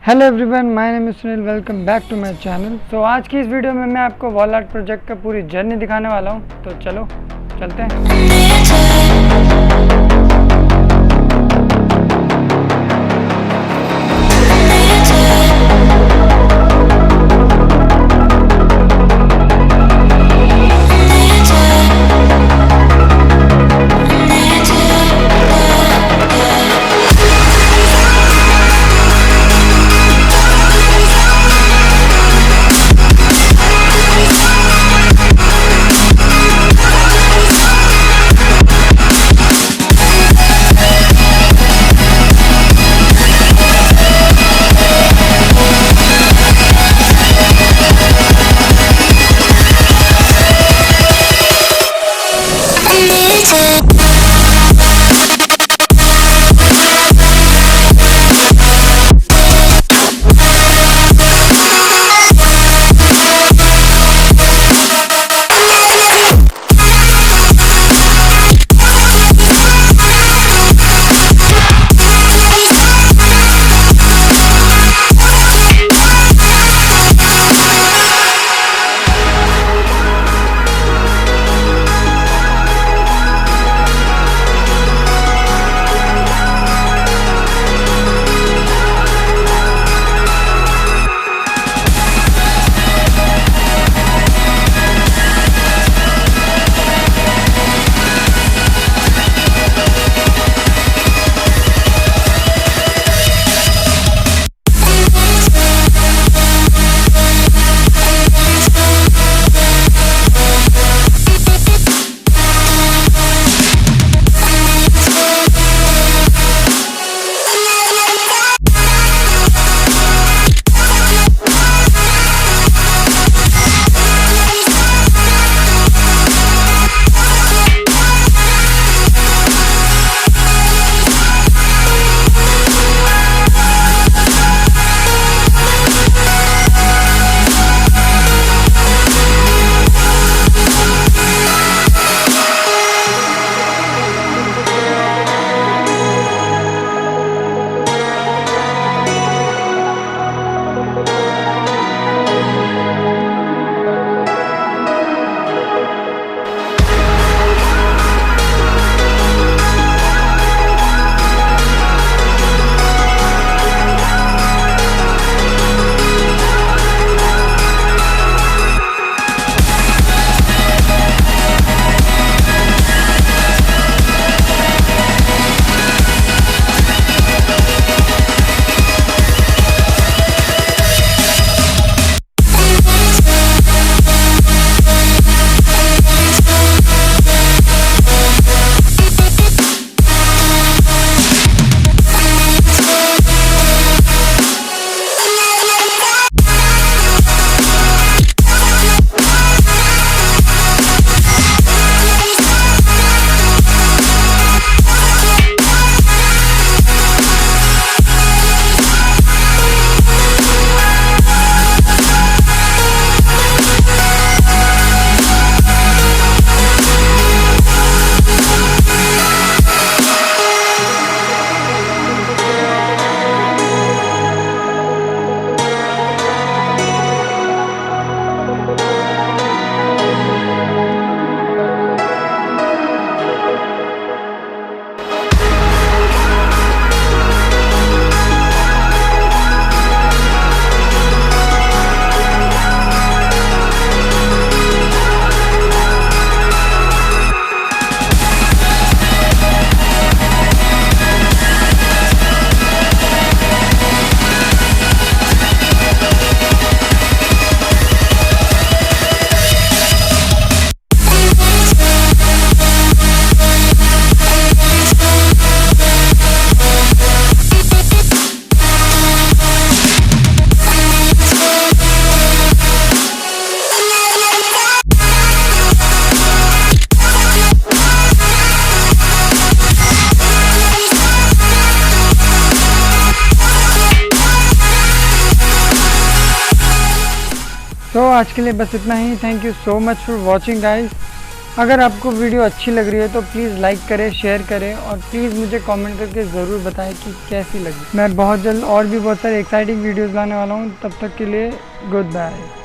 Hello everyone, my name is Sunil. Welcome back to my channel. तो आज की इस वीडियो में मैं आपको वॉल आर्ट प्रोजेक्ट का पूरी जर्नी दिखाने वाला हूं। तो चलो चलते हैं। तो आज के लिए बस इतना ही। Thank you so much for watching guys. अगर आपको वीडियो अच्छी लग रही है तो प्लीज़ लाइक करें, शेयर करें और प्लीज़ मुझे कमेंट करके ज़रूर बताएं कि कैसी लगी। मैं बहुत जल्द और भी बहुत सारी एक्साइटिंग वीडियोस लाने वाला हूँ। तब तक के लिए गुड बाय।